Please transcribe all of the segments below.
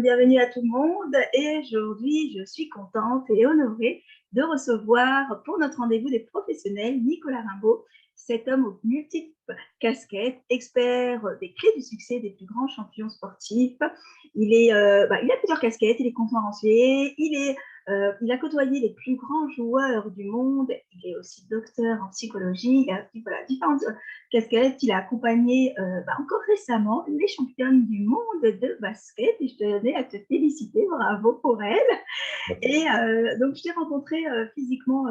bienvenue à tout le monde. Et aujourd'hui, je suis contente et honorée de recevoir pour notre rendez-vous des professionnels Nicolas Rimbaud, cet homme aux multiples casquettes, expert des clés du succès des plus grands champions sportifs. Il a plusieurs casquettes, il est conférencier, il a côtoyé les plus grands joueurs du monde, il est aussi docteur en psychologie, il a différentes casquettes, il a accompagné encore récemment les championnes du monde de basket et je tenais à te féliciter, bravo pour elle. Et donc je t'ai rencontré physiquement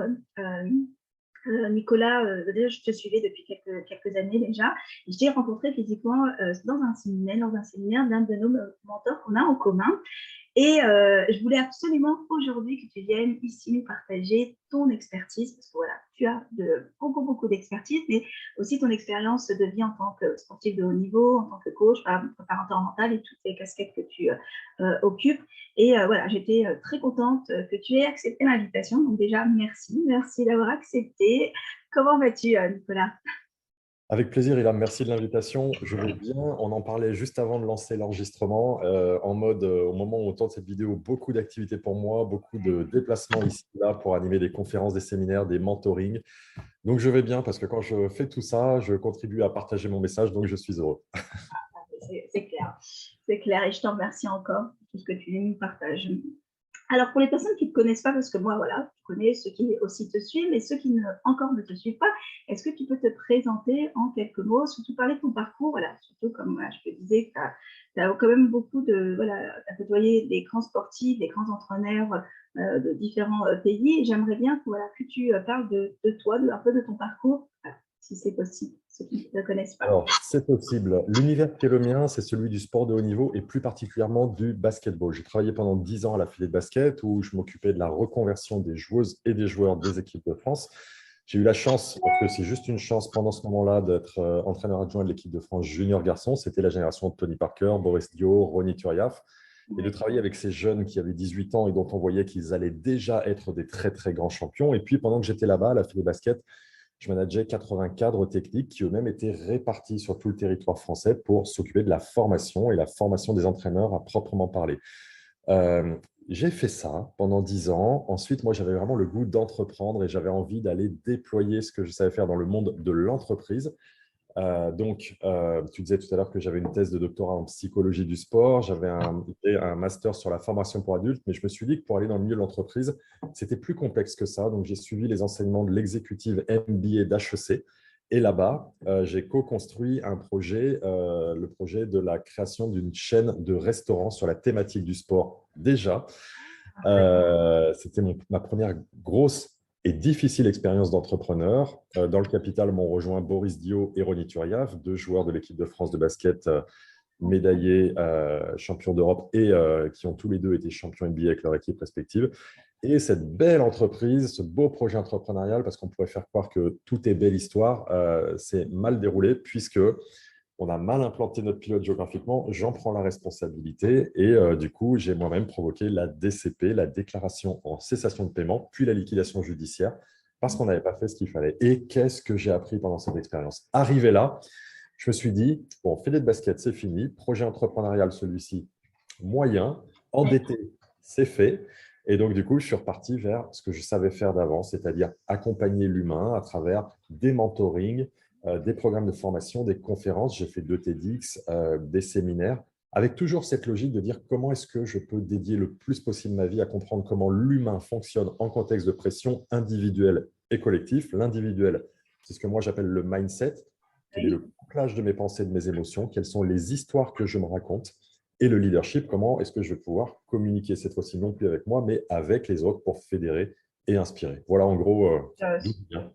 Nicolas, déjà, je te suivais depuis quelques années déjà, et je t'ai rencontré physiquement dans un séminaire d'un de nos mentors qu'on a en commun. Et je voulais absolument aujourd'hui que tu viennes ici nous partager ton expertise, parce que voilà, tu as beaucoup d'expertise, mais aussi ton expérience de vie en tant que sportif de haut niveau, en tant que coach, préparateur mental et toutes les casquettes que tu occupes. Et voilà, j'étais très contente que tu aies accepté l'invitation. Donc déjà, merci d'avoir accepté. Comment vas-tu, Nicolas? Avec plaisir, Ilham. Merci de l'invitation. Je vais bien. On en parlait juste avant de lancer l'enregistrement. En mode, au moment où on tourne cette vidéo, beaucoup d'activités pour moi, beaucoup de déplacements ici et là pour animer des conférences, des séminaires, des mentorings. Donc, je vais bien parce que quand je fais tout ça, je contribue à partager mon message, donc je suis heureux. C'est clair et je t'en remercie encore pour tout ce que tu nous partages. Alors, pour les personnes qui ne te connaissent pas, parce que moi, voilà, je connais ceux qui aussi te suivent, mais ceux qui encore ne te suivent pas, est-ce que tu peux te présenter en quelques mots, surtout parler de ton parcours, voilà, surtout comme voilà, je te disais, tu as quand même beaucoup voilà, tu as côtoyé des grands sportifs, des grands entraîneurs de différents pays. J'aimerais bien que, voilà, que tu parles de toi, un peu de ton parcours, voilà, si c'est possible, ceux qui ne te connaissent pas. Alors, c'est possible. L'univers qui est le mien, c'est celui du sport de haut niveau et plus particulièrement du basketball. J'ai travaillé pendant 10 ans à la Fédé de basket où je m'occupais de la reconversion des joueuses et des joueurs des équipes de France. J'ai eu la chance, parce que c'est juste une chance pendant ce moment-là, d'être entraîneur adjoint de l'équipe de France junior garçon. C'était la génération de Tony Parker, Boris Dio, Ronny Turiaf. Et de travailler avec ces jeunes qui avaient 18 ans et dont on voyait qu'ils allaient déjà être des très, très grands champions. Et puis, pendant que j'étais là-bas, à la Fédé basket, je manageais 80 cadres techniques qui eux-mêmes étaient répartis sur tout le territoire français pour s'occuper de la formation et la formation des entraîneurs à proprement parler. Euh, j'ai fait ça pendant 10 ans. Ensuite, moi, j'avais vraiment le goût d'entreprendre et j'avais envie d'aller déployer ce que je savais faire dans le monde de l'entreprise. Tu disais tout à l'heure que j'avais une thèse de doctorat en psychologie du sport, j'avais un master sur la formation pour adultes, mais je me suis dit que pour aller dans le milieu de l'entreprise, c'était plus complexe que ça. Donc, j'ai suivi les enseignements de l'exécutive MBA d'HEC. Et là-bas, j'ai co-construit un projet, le projet de la création d'une chaîne de restaurants sur la thématique du sport déjà. C'était ma première grosse et difficile expérience d'entrepreneur. Dans le capital m'ont rejoint Boris Dio et Ronny Turiaf, deux joueurs de l'équipe de France de basket médaillés, champions d'Europe et qui ont tous les deux été champions NBA avec leur équipe respective. Et cette belle entreprise, ce beau projet entrepreneurial, parce qu'on pourrait faire croire que tout est belle histoire, s'est mal déroulé puisque on a mal implanté notre pilote géographiquement, j'en prends la responsabilité et du coup, j'ai moi-même provoqué la DCP, la déclaration en cessation de paiement, puis la liquidation judiciaire parce qu'on n'avait pas fait ce qu'il fallait. Et qu'est-ce que j'ai appris pendant cette expérience? Arrivé là, je me suis dit, bon, Fédé de basket, c'est fini, projet entrepreneurial, celui-ci, moyen, endetté, c'est fait. Et donc, du coup, je suis reparti vers ce que je savais faire d'avant, c'est-à-dire accompagner l'humain à travers des mentorings, des programmes de formation, des conférences. J'ai fait 2 TEDx, des séminaires, avec toujours cette logique de dire comment est-ce que je peux dédier le plus possible ma vie à comprendre comment l'humain fonctionne en contexte de pression individuelle et collective. L'individuel, c'est ce que moi j'appelle le mindset. Quel est le couplage de mes pensées, de mes émotions? Quelles sont les histoires que je me raconte? Et le leadership, comment est-ce que je vais pouvoir communiquer cette fois-ci non plus avec moi, mais avec les autres pour fédérer et inspirer. Voilà en gros d'où je viens.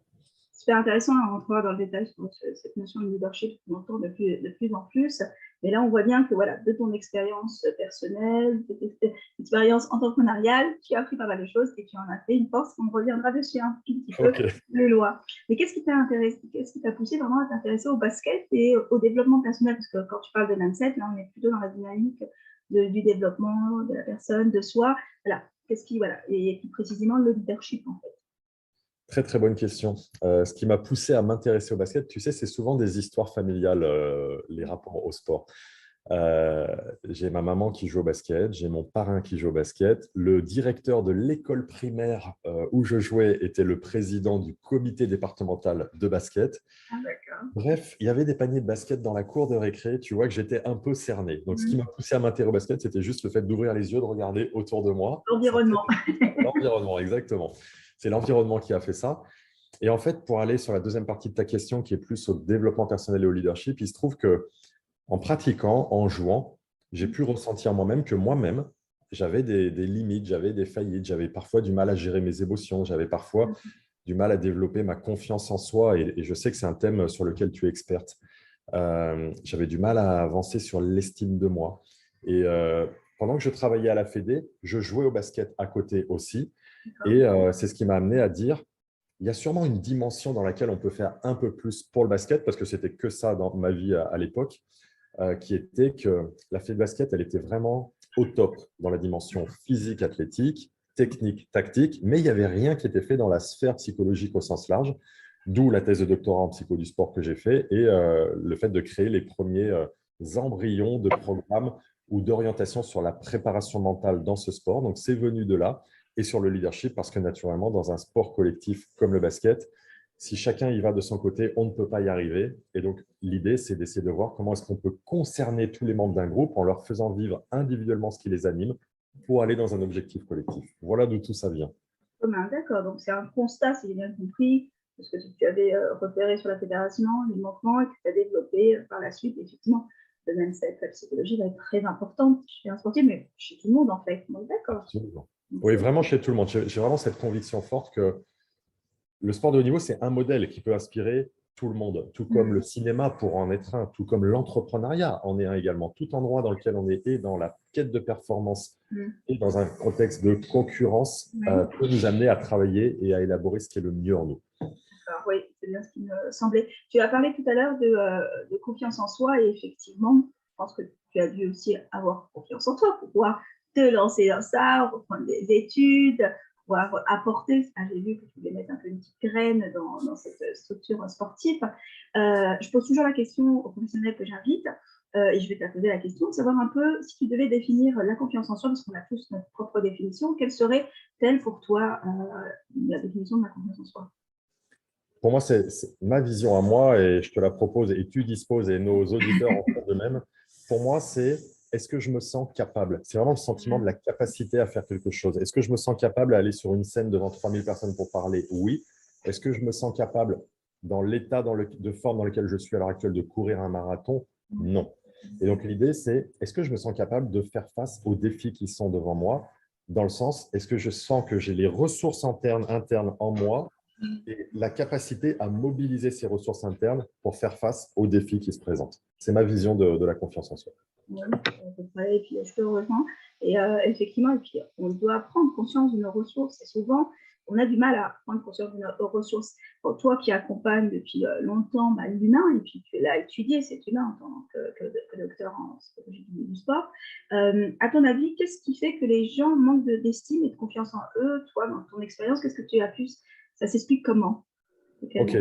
Super intéressant à rentrer dans le détail sur cette notion de leadership qu'on entend de plus en plus. Mais là, on voit bien que voilà, de ton expérience personnelle, de ton expérience entrepreneuriale, tu as appris pas mal de choses et tu en as fait une force. On reviendra dessus un petit peu plus loin. Mais qu'est-ce qui t'a intéressé, qu'est-ce qui t'a poussé vraiment à t'intéresser au basket et au développement personnel? Parce que quand tu parles de mindset, là, on est plutôt dans la dynamique du développement de la personne, de soi. Voilà. Qu'est-ce qui, voilà, et plus précisément le leadership en fait. Très, très bonne question. Ce qui m'a poussé à m'intéresser au basket, tu sais, c'est souvent des histoires familiales, les rapports au sport. J'ai ma maman qui joue au basket, j'ai mon parrain qui joue au basket. Le directeur de l'école primaire où je jouais était le président du comité départemental de basket. Ah, d'accord. Bref, il y avait des paniers de basket dans la cour de récré. Tu vois que j'étais un peu cerné. Donc, ce qui Mhm. m'a poussé à m'intéresser au basket, c'était juste le fait d'ouvrir les yeux, de regarder autour de moi. L'environnement. L'environnement, exactement. C'est l'environnement qui a fait ça. Et en fait, pour aller sur la deuxième partie de ta question, qui est plus au développement personnel et au leadership, il se trouve que en pratiquant, en jouant, j'ai pu ressentir moi-même que moi-même, j'avais des limites, j'avais des faillites, j'avais parfois du mal à gérer mes émotions, j'avais parfois du mal à développer ma confiance en soi. Et je sais que c'est un thème sur lequel tu es experte. J'avais du mal à avancer sur l'estime de moi. Et pendant que je travaillais à la Fédé, je jouais au basket à côté aussi. Et c'est ce qui m'a amené à dire, il y a sûrement une dimension dans laquelle on peut faire un peu plus pour le basket, parce que c'était que ça dans ma vie à l'époque, qui était que la Fédé basket, elle était vraiment au top dans la dimension physique, athlétique, technique, tactique, mais il n'y avait rien qui était fait dans la sphère psychologique au sens large, d'où la thèse de doctorat en psycho du sport que j'ai fait et le fait de créer les premiers embryons de programmes ou d'orientation sur la préparation mentale dans ce sport. Donc, c'est venu de là et sur le leadership parce que naturellement, dans un sport collectif comme le basket, si chacun y va de son côté, on ne peut pas y arriver. Et donc, l'idée, c'est d'essayer de voir comment est-ce qu'on peut concerner tous les membres d'un groupe en leur faisant vivre individuellement ce qui les anime pour aller dans un objectif collectif. Voilà d'où tout ça vient. Commun, d'accord. Donc, c'est un constat, si j'ai bien compris, parce que tu avais repéré sur la fédération les manquements et que tu as développé par la suite, effectivement. Le mindset, la psychologie va être très importante chez un sportif, mais chez tout le monde, en fait. Donc, d'accord. Absolument. Donc, Oui, vraiment chez tout le monde. J'ai vraiment cette conviction forte que le sport de haut niveau, c'est un modèle qui peut inspirer tout le monde, tout comme le cinéma pour en être un, tout comme l'entrepreneuriat en est un également. Tout endroit dans lequel on est et dans la quête de performance et dans un contexte de concurrence peut nous amener à travailler et à élaborer ce qui est le mieux en nous. Alors, oui, c'est bien ce qui me semblait. Tu as parlé tout à l'heure de confiance en soi et effectivement, je pense que tu as dû aussi avoir confiance en toi pour pouvoir te lancer dans ça, reprendre des études, pouvoir apporter. J'ai vu que tu voulais mettre un peu une petite graine dans cette structure sportive. Je pose toujours la question aux professionnels que j'invite et je vais te poser la question de savoir un peu si tu devais définir la confiance en soi, parce qu'on a tous notre propre définition, quelle serait-elle pour toi la définition de la confiance en soi? Pour moi, c'est ma vision à moi et je te la propose et tu disposes et nos auditeurs en font de même. Pour moi, c'est est-ce que je me sens capable? C'est vraiment le sentiment de la capacité à faire quelque chose. Est-ce que je me sens capable d'aller sur une scène devant 3000 personnes pour parler? Oui. Est-ce que je me sens capable, dans l'état de forme dans lequel je suis à l'heure actuelle, de courir un marathon? Non. Et donc, l'idée, c'est est-ce que je me sens capable de faire face aux défis qui sont devant moi? Dans le sens, est-ce que je sens que j'ai les ressources internes en moi et la capacité à mobiliser ces ressources internes pour faire face aux défis qui se présentent. C'est ma vision de la confiance en soi. Oui, et puis je te rejoins. Et effectivement, et puis, on doit prendre conscience de nos ressources. Et souvent, on a du mal à prendre conscience de nos ressources. Pour toi qui accompagne depuis longtemps l'humain, et puis tu l'as étudié, cet humain en tant que docteur en psychologie du sport, à ton avis, qu'est-ce qui fait que les gens manquent d'estime et de confiance en eux? Toi, dans ton expérience, qu'est-ce que tu as pu... Ça s'explique comment? Ok.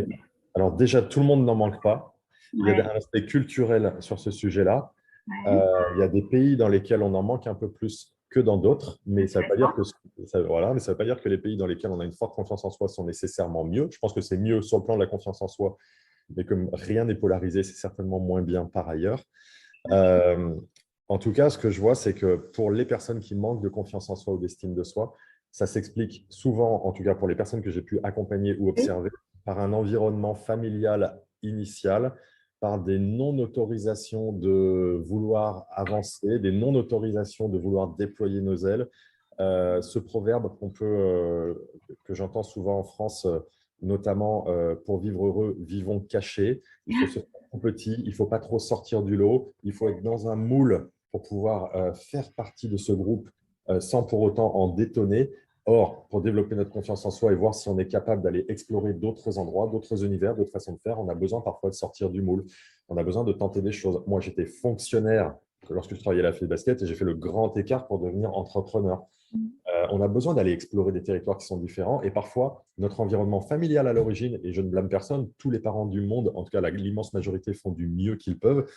Alors déjà, tout le monde n'en manque pas. Il y a un aspect culturel sur ce sujet-là. Il y a des pays dans lesquels on en manque un peu plus que dans d'autres, mais ça ne veut pas dire que voilà, mais ça veut pas dire que les pays dans lesquels on a une forte confiance en soi sont nécessairement mieux. Je pense que c'est mieux sur le plan de la confiance en soi, mais comme rien n'est polarisé, c'est certainement moins bien par ailleurs. En tout cas, ce que je vois, c'est que pour les personnes qui manquent de confiance en soi ou d'estime de soi, ça s'explique souvent, en tout cas pour les personnes que j'ai pu accompagner ou observer, par un environnement familial initial, par des non-autorisations de vouloir avancer, des non-autorisations de vouloir déployer nos ailes. Ce proverbe que j'entends souvent en France, notamment pour vivre heureux, vivons cachés. Il faut se faire tout petit, il ne faut pas trop sortir du lot, il faut être dans un moule pour pouvoir faire partie de ce groupe sans pour autant en détonner. Or, pour développer notre confiance en soi et voir si on est capable d'aller explorer d'autres endroits, d'autres univers, d'autres façons de faire, on a besoin parfois de sortir du moule. On a besoin de tenter des choses. Moi, j'étais fonctionnaire lorsque je travaillais à la Fédé basket et j'ai fait le grand écart pour devenir entrepreneur. On a besoin d'aller explorer des territoires qui sont différents et parfois, notre environnement familial à l'origine, et je ne blâme personne, tous les parents du monde, en tout cas l'immense majorité, font du mieux qu'ils peuvent.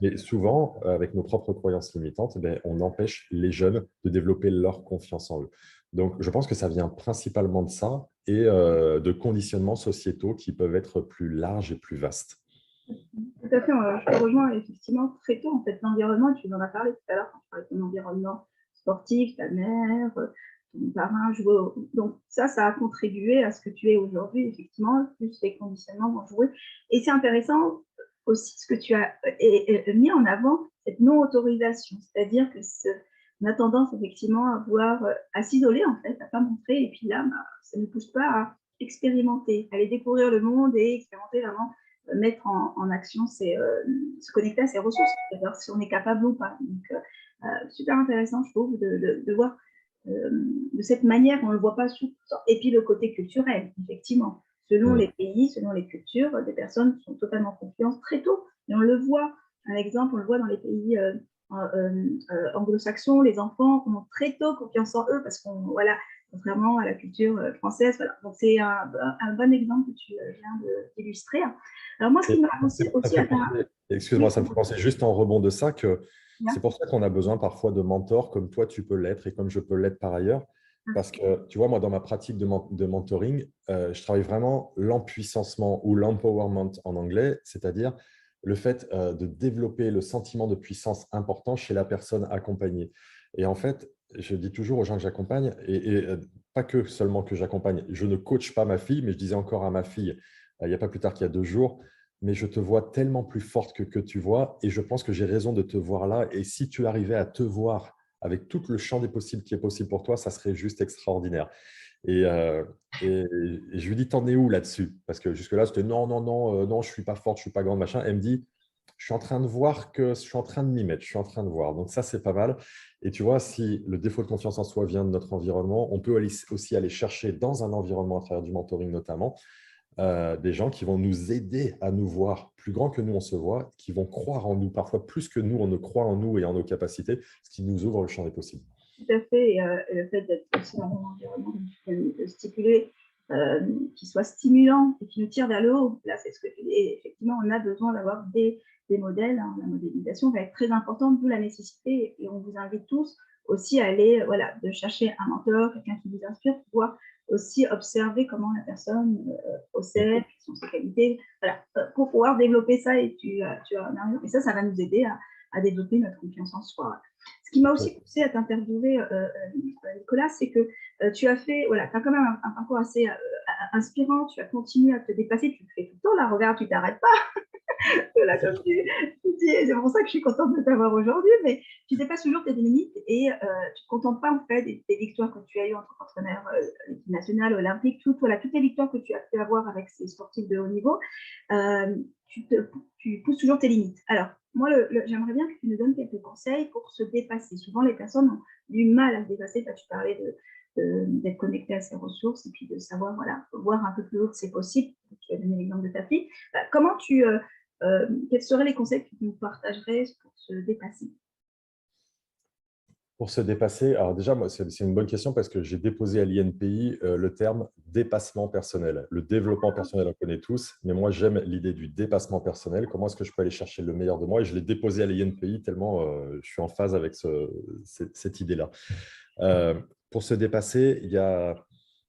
Mais souvent, avec nos propres croyances limitantes, on empêche les jeunes de développer leur confiance en eux. Donc, je pense que ça vient principalement de ça et de conditionnements sociétaux qui peuvent être plus larges et plus vastes. Tout à fait, je te rejoins effectivement très tôt. En fait, l'environnement, tu en as parlé tout à l'heure quand tu parlais de ton environnement sportif, ta mère, ton parrain, donc ça a contribué à ce que tu es aujourd'hui, effectivement, plus les conditionnements vont jouer. Et c'est intéressant aussi ce que tu as mis en avant, cette non-autorisation, c'est-à-dire que on a tendance effectivement à s'isoler en fait, à pas montrer, et puis là, ça ne pousse pas à expérimenter, à aller découvrir le monde et expérimenter vraiment mettre en action, c'est se connecter à ses ressources, c'est-à-dire si on est capable ou pas. Donc, super intéressant, je trouve, de voir de cette manière, on ne le voit pas sous. Et puis le côté culturel, effectivement. Selon les pays, selon les cultures, des personnes sont totalement confiantes très tôt. Et on le voit, un exemple, on le voit dans les pays anglo-saxons, les enfants ont très tôt confiance en eux parce qu'on, voilà, contrairement à la culture française. Voilà. Donc, c'est un bon exemple que tu viens d'illustrer. Alors, moi, ce qui m'a aussi excuse-moi, ça me fait penser juste en rebond de ça que bien. C'est pour ça qu'on a besoin parfois de mentors comme toi, tu peux l'être et comme je peux l'être par ailleurs. Parce que, tu vois, moi, dans ma pratique de mentoring, je travaille vraiment l'empuissancement ou l'empowerment en anglais, c'est-à-dire le fait de développer le sentiment de puissance important chez la personne accompagnée. Et en fait, je dis toujours aux gens que j'accompagne, et pas que seulement que j'accompagne, je ne coach pas ma fille, mais je disais encore à ma fille, il n'y a pas plus tard qu'il y a 2 jours, mais je te vois tellement plus forte que tu vois et je pense que j'ai raison de te voir là. Et si tu arrivais à te voir avec tout le champ des possibles qui est possible pour toi, ça serait juste extraordinaire. Et, je lui dis, t'en es où là-dessus? Parce que jusque-là, c'était non, non, non, non, je ne suis pas forte, je ne suis pas grande, machin. Elle me dit, je suis en train de voir que je suis en train de m'y mettre, je suis en train de voir. Donc ça, c'est pas mal. Et tu vois, si le défaut de confiance en soi vient de notre environnement, on peut aussi aller chercher dans un environnement, à travers du mentoring notamment, des gens qui vont nous aider à nous voir plus grand que nous on se voit, qui vont croire en nous, parfois plus que nous, on ne croit en nous et en nos capacités, ce qui nous ouvre le champ des possibles. Tout à fait. Et le fait d'être aussi dans un environnement, comme tu viens de stipuler, qui soit stimulant et qui nous tire vers le haut. Là, c'est ce que tu dis. Et effectivement, on a besoin d'avoir des modèles. Hein. La modélisation va être très importante, d'où la nécessité. Et on vous invite tous aussi à aller, voilà, de chercher un mentor, quelqu'un qui vous inspire, pour pouvoir aussi observer comment la personne procède, quelles sont ses qualités, voilà, pour pouvoir développer ça. Et et ça va nous aider à développer notre confiance en soi. Ce qui m'a aussi poussé à t'interviewer, Nicolas, c'est que tu as fait, voilà, tu as quand même un parcours assez inspirant, tu as continué à te dépasser, tu le fais tout le temps, là, regarde, tu t'arrêtes pas. Là, comme tu dis, c'est pour ça que je suis contente de t'avoir aujourd'hui, mais tu dépasses toujours tes limites et tu ne te contentes pas en fait des victoires que tu as eues en tant qu'entraîneur l'équipe nationale, olympique, toutes les victoires que tu as pu avoir avec ces sportifs de haut niveau, tu pousses toujours tes limites. Alors, moi, j'aimerais bien que tu nous donnes quelques conseils pour se dépasser. Souvent, les personnes ont du mal à se dépasser. Tu parlais d'être connecté à ses ressources et puis de savoir, voilà, voir un peu plus haut que c'est possible. Tu as donné l'exemple de ta fille. Comment quels seraient les conseils que tu nous partagerais pour se dépasser? Pour se dépasser, alors déjà, moi, c'est une bonne question parce que j'ai déposé à l'INPI le terme dépassement personnel. Le développement personnel, on connaît tous, mais moi, j'aime l'idée du dépassement personnel. Comment est-ce que je peux aller chercher le meilleur de moi? Et je l'ai déposé à l'INPI tellement je suis en phase avec cette idée-là. Pour se dépasser,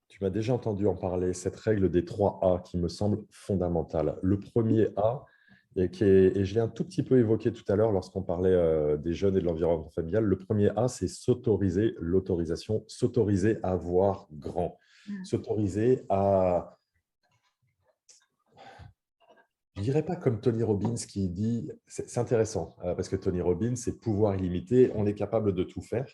tu m'as déjà entendu en parler, cette règle des 3 A qui me semble fondamentale. Le premier A, et je l'ai un tout petit peu évoqué tout à l'heure lorsqu'on parlait des jeunes et de l'environnement familial. Le premier A, c'est s'autoriser l'autorisation, s'autoriser à voir grand, s'autoriser à… Je ne dirais pas comme Tony Robbins qui dit… C'est intéressant, parce que Tony Robbins, c'est pouvoir illimité, on est capable de tout faire.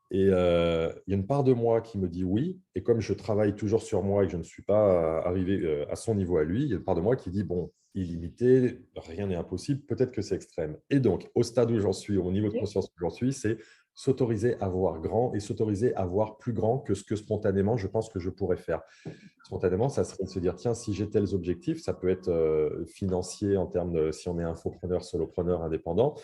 Et il y a une part de moi qui me dit oui. Et comme je travaille toujours sur moi et que je ne suis pas arrivé à son niveau à lui, il y a une part de moi qui dit, bon, illimité, rien n'est impossible, peut-être que c'est extrême. Et donc, au stade où j'en suis, au niveau de conscience où j'en suis, c'est s'autoriser à voir grand et s'autoriser à voir plus grand que ce que spontanément, je pense que je pourrais faire. Spontanément, ça serait de se dire, tiens, si j'ai tels objectifs, ça peut être financier en termes de, si on est infopreneur, solopreneur, indépendant,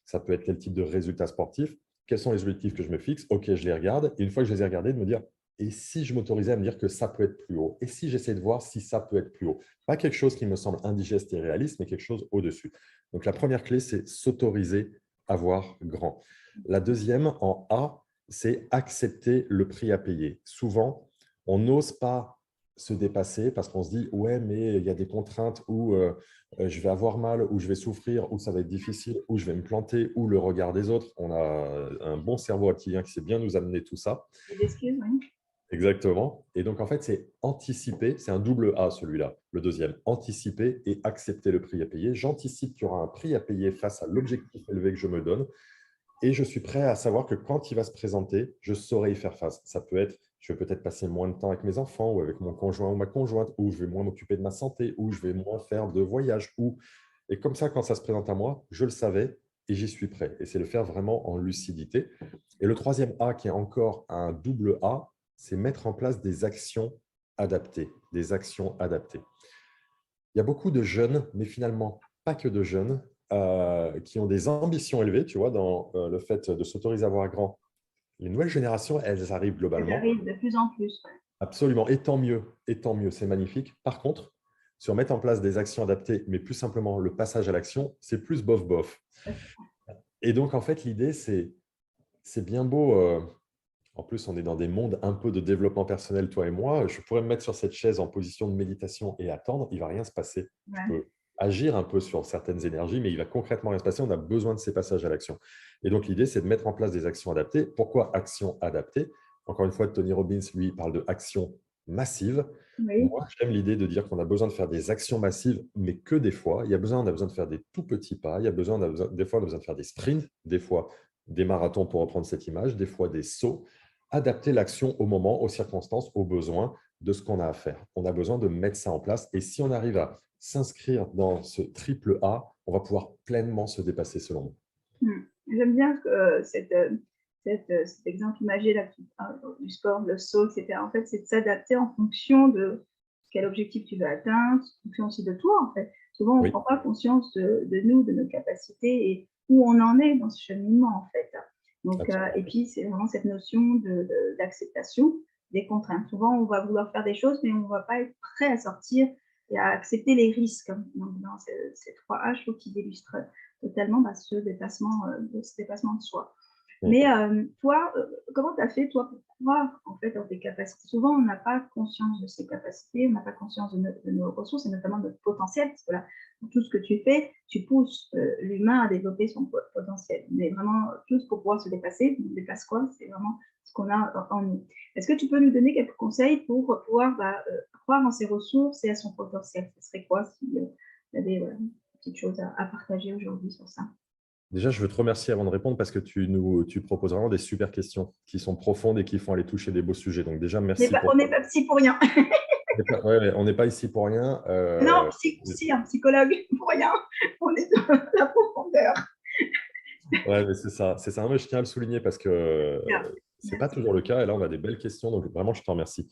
ça peut être quel type de résultat sportif. quels sont les objectifs que je me fixe? Ok, je les regarde. Et une fois que je les ai regardés, de me dire, et si je m'autorisais à me dire que ça peut être plus haut? Et si j'essaie de voir si ça peut être plus haut? Pas quelque chose qui me semble indigeste et réaliste, mais quelque chose au-dessus. Donc, la première clé, c'est s'autoriser à voir grand. La deuxième, en A, c'est accepter le prix à payer. Souvent, on n'ose pas se dépasser parce qu'on se dit, ouais, mais il y a des contraintes où je vais avoir mal, où je vais souffrir, où ça va être difficile, où je vais me planter, où le regard des autres. On a un bon cerveau reptilien qui sait bien nous amener tout ça. Des excuses, oui. Exactement. Et donc, en fait, c'est anticiper, c'est un double A celui-là, le deuxième, anticiper et accepter le prix à payer. J'anticipe qu'il y aura un prix à payer face à l'objectif élevé que je me donne et je suis prêt à savoir que quand il va se présenter, je saurai y faire face. Ça peut être, je vais peut-être passer moins de temps avec mes enfants ou avec mon conjoint ou ma conjointe, ou je vais moins m'occuper de ma santé, ou je vais moins faire de voyages. Et comme ça, quand ça se présente à moi, je le savais et j'y suis prêt. Et c'est le faire vraiment en lucidité. Et le troisième A, qui est encore un double A, c'est mettre en place des actions adaptées. Des actions adaptées. Il y a beaucoup de jeunes, mais finalement pas que de jeunes, qui ont des ambitions élevées, tu vois, dans le fait de s'autoriser à voir grand. Les nouvelles générations, elles arrivent Ça globalement. arrive de plus en plus. Ouais. Absolument. Et tant mieux, c'est magnifique. Par contre, sur mettre en place des actions adaptées, mais plus simplement le passage à l'action, c'est plus bof-bof. Et donc, en fait, l'idée, c'est bien beau. En plus, on est dans des mondes un peu de développement personnel, toi et moi. Je pourrais me mettre sur cette chaise en position de méditation et attendre. Il ne va rien se passer. Je Ouais. peux agir un peu sur certaines énergies, mais il va concrètement rien se passer. On a besoin de ces passages à l'action. Et donc, l'idée, c'est de mettre en place des actions adaptées. Pourquoi actions adaptées? Encore une fois, Tony Robbins, lui, parle de actions massives. Oui. Moi, j'aime l'idée de dire qu'on a besoin de faire des actions massives, mais que des fois. On a besoin de faire des tout petits pas. Des fois, on a besoin de faire des sprints, des fois des marathons pour reprendre cette image, des fois des sauts. Adapter l'action au moment, aux circonstances, aux besoins de ce qu'on a à faire. On a besoin de mettre ça en place. Et si on arrive à s'inscrire dans ce triple A, on va pouvoir pleinement se dépasser selon moi. J'aime bien cet exemple imagé là, du sport, le saut, etc. En fait, c'est de s'adapter en fonction de quel objectif tu veux atteindre, en fonction aussi de toi. En fait. Souvent, on ne Oui, prend pas conscience de nous, de nos capacités et où on en est dans ce cheminement. En fait. Donc, absolument. et puis, c'est vraiment cette notion d'acceptation des contraintes. Souvent, on va vouloir faire des choses, mais on ne va pas être prêt à sortir et à accepter les risques. Donc, dans ces trois H, je trouve qu'ils illustrent totalement ce dépassement de soi. Mais toi, comment tu as fait, toi, pour croire en fait, dans tes capacités? Souvent, on n'a pas conscience de ses capacités, on n'a pas conscience de nos ressources et notamment de notre potentiel, parce que là, pour tout ce que tu fais, tu pousses l'humain à développer son potentiel. Mais vraiment, tous pour pouvoir se dépasser, on dépasse quoi? C'est vraiment ce qu'on a en nous. Est-ce que tu peux nous donner quelques conseils pour pouvoir croire en ses ressources et à son potentiel? Ce serait quoi si tu avais petites choses à partager aujourd'hui sur ça? Déjà, je veux te remercier avant de répondre parce que tu proposes vraiment des super questions qui sont profondes et qui font aller toucher des beaux sujets. Donc déjà, merci pour On n'est ça. pas psy pour rien. Ouais, on n'est pas ici pour rien. Non, si, un psychologue pour rien. On est dans la profondeur. Ouais, mais c'est ça. C'est ça. Mais je tiens à le souligner parce que Bien. ce n'est pas Merci. toujours le cas. Et là, on a des belles questions. Donc vraiment, je te remercie.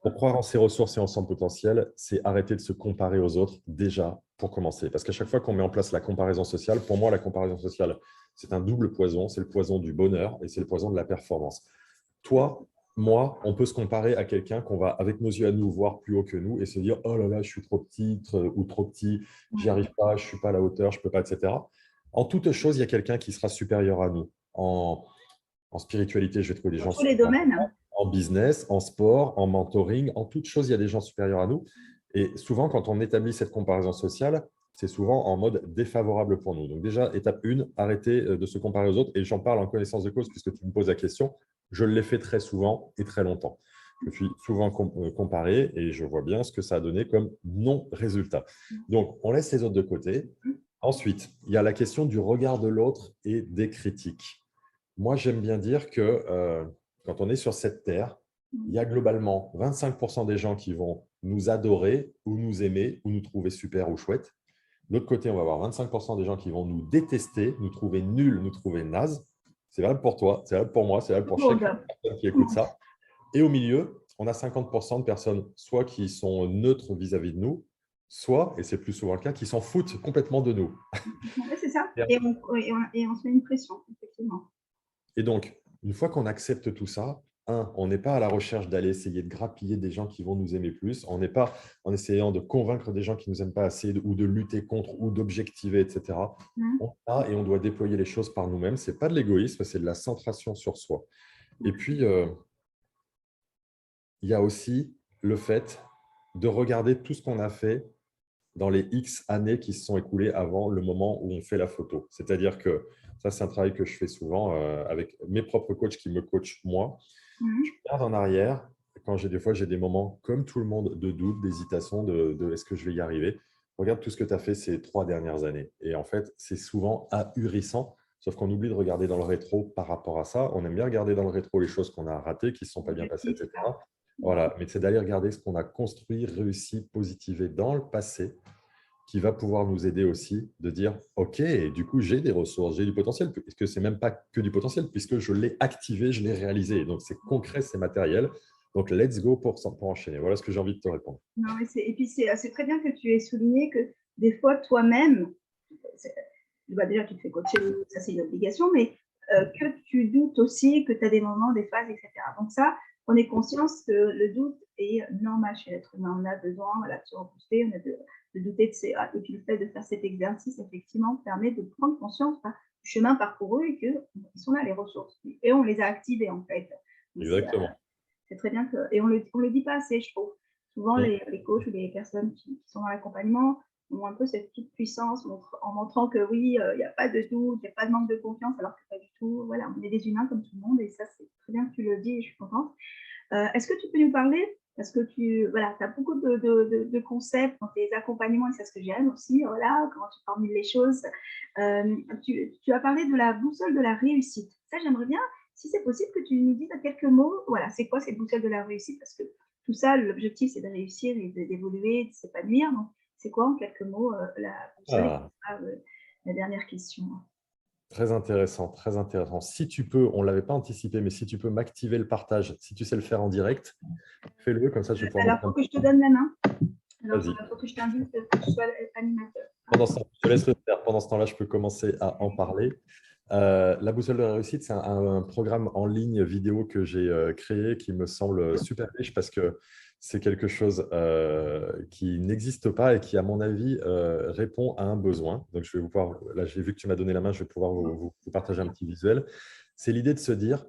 Pour croire en ses ressources et en son potentiel, c'est arrêter de se comparer aux autres déjà pour commencer. Parce qu'à chaque fois qu'on met en place la comparaison sociale, pour moi, la comparaison sociale, c'est un double poison. C'est le poison du bonheur et c'est le poison de la performance. Toi, moi, on peut se comparer à quelqu'un qu'on va, avec nos yeux à nous, voir plus haut que nous et se dire « Oh là là, je suis trop petite ou trop petit, j'y arrive pas, je ne suis pas à la hauteur, je ne peux pas, etc. » En toute chose, il y a quelqu'un qui sera supérieur à nous. En spiritualité, je vais trouver des Dans gens tous les supérieurs. domaines. En business, en sport, en mentoring, en toute chose, il y a des gens supérieurs à nous. Et souvent, quand on établit cette comparaison sociale, c'est souvent en mode défavorable pour nous. Donc déjà, étape 1, arrêter de se comparer aux autres. Et j'en parle en connaissance de cause puisque tu me poses la question. Je l'ai fait très souvent et très longtemps. Je me suis souvent comparé et je vois bien ce que ça a donné comme non-résultat. Donc, on laisse les autres de côté. Ensuite, il y a la question du regard de l'autre et des critiques. Moi, j'aime bien dire que quand on est sur cette terre, il y a globalement 25% des gens qui vont nous adorer ou nous aimer ou nous trouver super ou chouette. De l'autre côté, on va avoir 25% des gens qui vont nous détester, nous trouver nuls, nous trouver nazes. C'est valable pour toi, c'est valable pour moi, c'est valable pour chaque personne qui écoute ça. Et au milieu, on a 50% de personnes soit qui sont neutres vis-à-vis de nous, soit, et c'est plus souvent le cas, qui s'en foutent complètement de nous. Oui, c'est ça. Et on se met une pression, effectivement. Et donc, une fois qu'on accepte tout ça, on n'est pas à la recherche d'aller essayer de grappiller des gens qui vont nous aimer plus. On n'est pas en essayant de convaincre des gens qui ne nous aiment pas assez ou de lutter contre ou d'objectiver, etc. Mhm. On a et on doit déployer les choses par nous-mêmes. Ce n'est pas de l'égoïsme, c'est de la centration sur soi. Et puis, il y a aussi le fait de regarder tout ce qu'on a fait dans les X années qui se sont écoulées avant le moment où on fait la photo. C'est-à-dire que ça, c'est un travail que je fais souvent avec mes propres coachs qui me coachent moi. Je Mhm. regarde en arrière, quand des fois j'ai des moments comme tout le monde de doute, d'hésitation, de est-ce que je vais y arriver. Regarde tout ce que tu as fait ces 3 dernières années. Et en fait, c'est souvent ahurissant, sauf qu'on oublie de regarder dans le rétro par rapport à ça. On aime bien regarder dans le rétro les choses qu'on a ratées, qui ne se sont pas bien passées, Objectif, là. etc. Voilà, mais c'est d'aller regarder ce qu'on a construit, réussi, positivé dans le passé qui va pouvoir nous aider aussi de dire OK, du coup, j'ai des ressources, j'ai du potentiel, parce que ce n'est même pas que du potentiel, puisque je l'ai activé, je l'ai réalisé. Donc, c'est concret, c'est matériel. Donc, let's go pour enchaîner. Voilà ce que j'ai envie de te répondre. Non, mais et puis, c'est très bien que tu aies souligné que des fois, toi-même, bah, déjà, tu te fais coacher, ça, c'est une obligation, mais que tu doutes aussi, que tu as des moments, des phases, etc. Donc ça, on est conscience que le doute est normal chez l'être humain. On a besoin de se rebooster, on a de douter de ses… Et puis le fait de faire cet exercice, effectivement, permet de prendre conscience du chemin parcouru et qu'ils sont là, les ressources. Et on les a activées, en fait. Exactement. C'est très bien que… Et on le dit pas assez, je trouve. Souvent, Mm. les coachs ou les personnes qui sont dans l'accompagnement ont un peu cette toute puissance en montrant que oui, il n'y a pas de doute, il n'y a pas de manque de confiance, alors que pas du tout. Voilà, on est des humains comme tout le monde et ça, c'est très bien que tu le dis et je suis contente. Est-ce que tu peux nous parler, parce que tu as beaucoup de concepts dans tes accompagnements et c'est ce que j'aime aussi, voilà, comment tu formules les choses. Tu as parlé de la boussole de la réussite. Ça, j'aimerais bien, si c'est possible, que tu nous dises à quelques mots, voilà, c'est quoi cette boussole de la réussite? Parce que tout ça, l'objectif, c'est de réussir et d'évoluer, de s'épanouir. Donc, c'est quoi en quelques mots la boussole? Et Ah, la dernière question. très intéressant, très intéressant. Si tu peux, on ne l'avait pas anticipé, mais si tu peux m'activer le partage, si tu sais le faire en direct, fais-le, comme ça je vais pouvoir Alors, montrer il un faut que petit je te peu. donne la main. Alors, Vas-y. il faut que je t'invite, que tu sois animateur. Pendant ce temps, je te laisse le faire. Pendant ce temps-là, je peux commencer à en parler. La boussole de la réussite, c'est un programme en ligne vidéo que j'ai créé qui me semble super riche parce que c'est quelque chose qui n'existe pas et qui, à mon avis, répond à un besoin. Donc, je vais vous pouvoir, là, j'ai vu que tu m'as donné la main, je vais pouvoir vous partager un petit visuel. C'est l'idée de se dire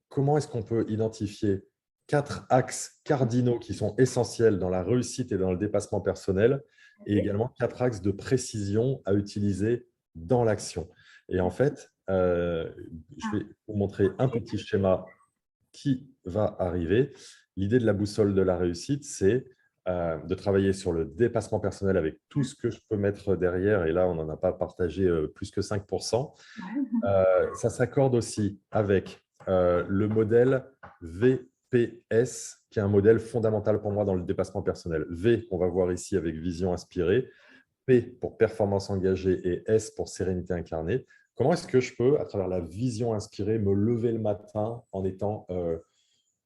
comment est-ce qu'on peut identifier 4 axes cardinaux qui sont essentiels dans la réussite et dans le dépassement personnel et Ok. également 4 axes de précision à utiliser dans l'action. Et en fait, je Ah, vais vous montrer un petit schéma qui va arriver. L'idée de la boussole de la réussite, c'est de travailler sur le dépassement personnel avec tout ce que je peux mettre derrière. Et là, on n'en a pas partagé plus que 5%. ouais. Ça s'accorde aussi avec le modèle VPS, qui est un modèle fondamental pour moi dans le dépassement personnel. V, on va voir ici avec vision inspirée. P pour performance engagée et S pour sérénité incarnée. Comment est-ce que je peux, à travers la vision inspirée, me lever le matin en étant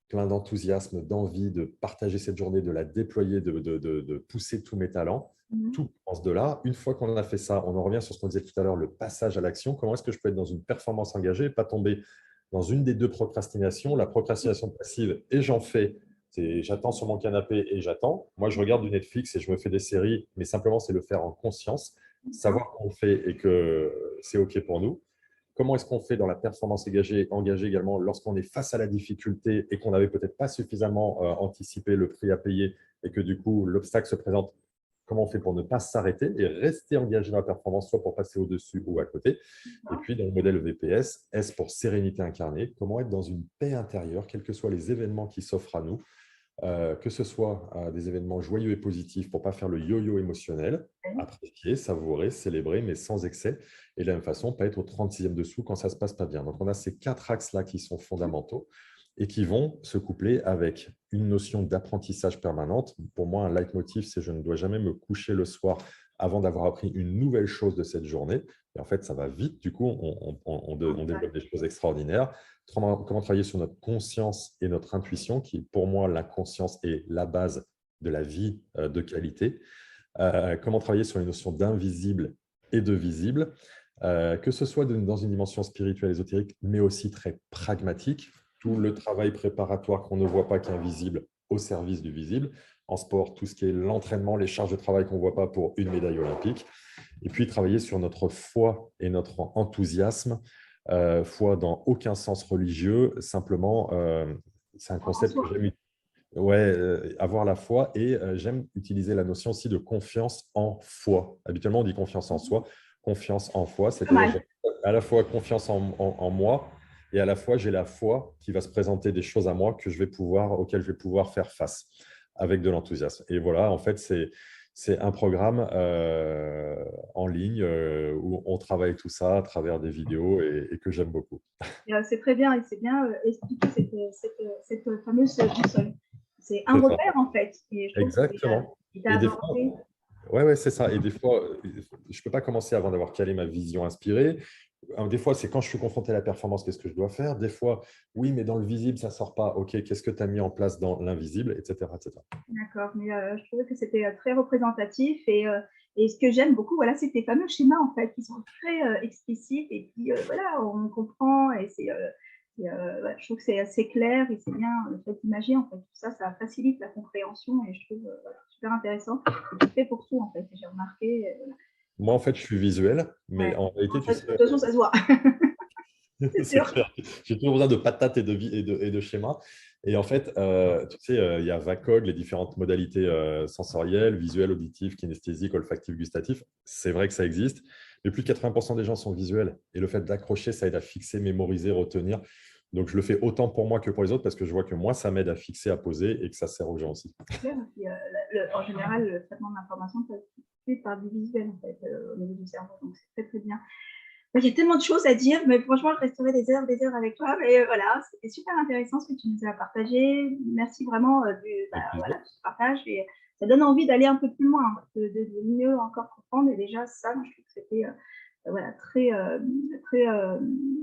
plein d'enthousiasme, d'envie de partager cette journée, de la déployer, de pousser tous mes talents? Mhm. Tout commence de là. Une fois qu'on a fait ça, on en revient sur ce qu'on disait tout à l'heure, le passage à l'action. Comment est-ce que je peux être dans une performance engagée et pas tomber dans une des deux procrastinations, la procrastination passive et j'en fais, j'attends sur mon canapé et j'attends. Moi, je regarde du Netflix et je me fais des séries, mais simplement, c'est le faire en conscience, D'accord. savoir qu'on le fait et que c'est OK pour nous. Comment est-ce qu'on fait dans la performance engagée également lorsqu'on est face à la difficulté et qu'on n'avait peut-être pas suffisamment anticipé le prix à payer et que du coup, l'obstacle se présente? Comment on fait pour ne pas s'arrêter et rester engagé dans la performance, soit pour passer au-dessus ou à côté? Et D'accord. puis, dans le modèle VPS, S pour sérénité incarnée, comment être dans une paix intérieure, quels que soient les événements qui s'offrent à nous, que ce soit des événements joyeux et positifs pour ne pas faire le yo-yo émotionnel, Ouais. apprécier, savourer, célébrer, mais sans excès. Et de la même façon, pas être au 36e dessous quand ça ne se passe pas bien. Donc, on a ces 4 axes-là qui sont fondamentaux et qui vont se coupler avec une notion d'apprentissage permanente. Pour moi, un leitmotiv, c'est je ne dois jamais me coucher le soir avant d'avoir appris une nouvelle chose de cette journée. Et en fait, ça va vite. Du coup, on développe des choses extraordinaires. Comment travailler sur notre conscience et notre intuition, qui, pour moi, la conscience est la base de la vie de qualité. Comment travailler sur les notions d'invisible et de visible. que ce soit dans une dimension spirituelle, ésotérique, mais aussi très pragmatique. Tout le travail préparatoire qu'on ne voit pas, qui est invisible, au service du visible. En sport, tout ce qui est l'entraînement, les charges de travail qu'on ne voit pas pour une médaille olympique. Et puis, travailler sur notre foi et notre enthousiasme. Foi dans aucun sens religieux, simplement, c'est un concept que j'aime. Ouais, avoir la foi et j'aime utiliser la notion aussi de confiance en foi. Habituellement, on dit confiance en soi, confiance en foi, Pas c'est-à-dire mal. j'ai à la fois confiance en moi et à la fois j'ai la foi qui va se présenter des choses à moi auxquelles je vais pouvoir faire face avec de l'enthousiasme. Et voilà, en fait, c'est un programme en ligne où on travaille tout ça à travers des vidéos et que j'aime beaucoup. C'est très bien et c'est bien expliqué cette fameuse boussole. C'est un C'est ça, repère en fait. Et je trouve que exactement. il t'a Et des fois, abordé. ouais, ouais, c'est ça. Et des fois, je ne peux pas commencer avant d'avoir calé ma vision inspirée. Des fois, c'est quand je suis confronté à la performance, qu'est-ce que je dois faire? Des fois, oui, mais dans le visible, ça ne sort pas. OK, qu'est-ce que tu as mis en place dans l'invisible, etc., etc. D'accord, mais je trouvais que c'était très représentatif et ce que j'aime beaucoup, voilà, c'est tes fameux schémas en fait qui sont très explicites et puis voilà, on comprend et ouais, je trouve que c'est assez clair et c'est bien le fait d'imaginer en fait tout ça, ça facilite la compréhension et je trouve voilà, super intéressant. Et tu fais pour tout en fait, j'ai remarqué. Moi, en fait, je suis visuel, mais Ouais. en réalité, tu De sais, toute façon, ça se voit, c'est c'est sûr. clair. J'ai toujours besoin de patates et de schémas. Et en fait, tu sais, il y a VACOG, les différentes modalités sensorielles, visuelles, auditives, kinesthésiques, olfactives, gustatives. C'est vrai que ça existe, mais plus de 80% des gens sont visuels. Et le fait d'accrocher, ça aide à fixer, mémoriser, retenir. Donc, je le fais autant pour moi que pour les autres parce que je vois que moi, ça m'aide à fixer, à poser et que ça sert aux gens aussi. Clair. Et puis, en général, le traitement de l'information passe fait par du visuel en fait, au niveau du cerveau, donc c'est très très bien. Il y a tellement de choses à dire, mais franchement, je resterai des heures avec toi. Mais voilà, c'était super intéressant ce que tu nous as partagé. Merci vraiment Avec plaisir. voilà, de ce partage. Et ça donne envie d'aller un peu plus loin, de mieux encore comprendre. Et déjà, ça, moi, je trouve que c'était voilà, très,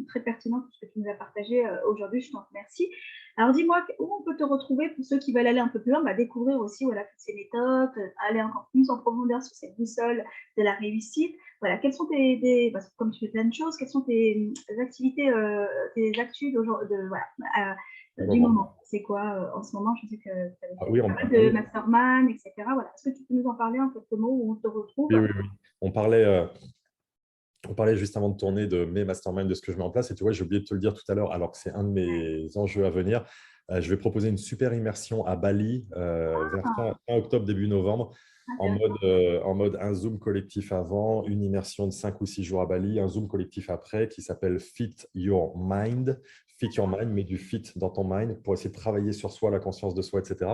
très pertinent tout ce que tu nous as partagé aujourd'hui. Je t'en remercie. Alors, dis-moi où on peut te retrouver pour ceux qui veulent aller un peu plus loin, découvrir aussi voilà, toutes ces méthodes, aller encore plus en profondeur sur cette boussole de la réussite. Voilà, quelles sont parce que comme tu fais plein de choses, quelles sont tes activités, tes actus voilà, Du du moment. moment? C'est quoi en ce moment? Je sais que tu Ah avais oui, pas mal de mastermind, etc. Voilà. Est-ce que tu peux nous en parler en quelques mots où on te retrouve? oui, oui, oui. On parlait, On parlait juste avant de tourner de mes masterminds, de ce que je mets en place. Et tu vois, j'ai oublié de te le dire tout à l'heure, alors que c'est un de mes enjeux à venir. Je vais proposer une super immersion à Bali vers fin octobre, début novembre, Intéressant. en mode un Zoom collectif avant, une immersion de 5 ou 6 jours à Bali, un Zoom collectif après qui s'appelle Fit Your Mind. Fit Your Mind, mais du fit dans ton mind pour essayer de travailler sur soi, la conscience de soi, etc.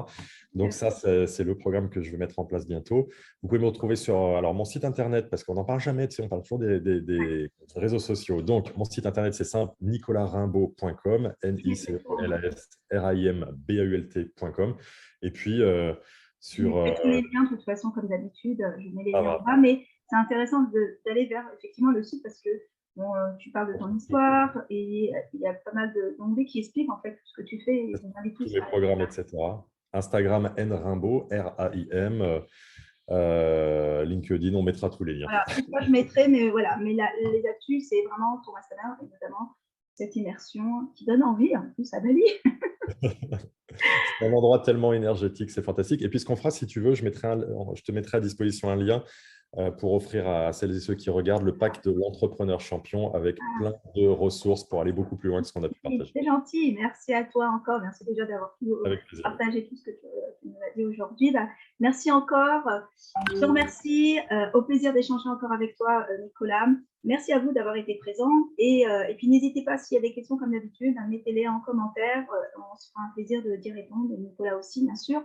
Donc ça, c'est le programme que je vais mettre en place bientôt. Vous pouvez me retrouver sur alors, mon site internet, parce qu'on n'en parle jamais, tu sais, on parle toujours des réseaux sociaux. Donc, mon site internet, c'est simple, nicolarimbault.com, NICOLASRIMBAULT.com. Et puis, Je sur. mettrai tous les liens, de toute façon, comme d'habitude, je mets les Ça liens en va. bas, mais c'est intéressant d'aller vers effectivement le site parce que bon, tu parles de ton histoire et il y a pas mal d'onglets qui expliquent en fait tout ce que tu fais et je vous invite Tous tous les à aller programmes, voir. etc. Instagram, nrimbaud, RAIM. LinkedIn, on mettra tous les liens. Voilà, tout ça je mettrai, mais voilà, mais les actus, c'est vraiment ton Instagram et notamment cette immersion qui donne envie en plus à Bali. C'est un endroit tellement énergétique, c'est fantastique. Et puis, ce qu'on fera, si tu veux, je te mettrai à disposition un lien pour offrir à celles et ceux qui regardent le pack de l'entrepreneur champion avec plein de ressources pour aller beaucoup plus loin que ce qu'on a pu partager. C'est gentil, merci à toi encore. Merci déjà d'avoir Avec plaisir. partagé tout ce que tu nous as dit aujourd'hui. Merci encore. Je te remercie. Au plaisir d'échanger encore avec toi, Nicolas. Merci à vous d'avoir été présents. Et puis, n'hésitez pas, s'il y a des questions comme d'habitude, mettez-les en commentaire. On se fera un plaisir d'y répondre. Et Nicolas aussi, bien sûr.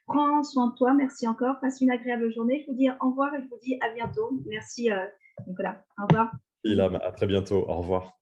Prends soin de toi. Merci encore. Passe une agréable journée. Je vous dis au revoir et je vous dis à bientôt. Merci, Nicolas. Au revoir. Ilham, à très bientôt. Au revoir.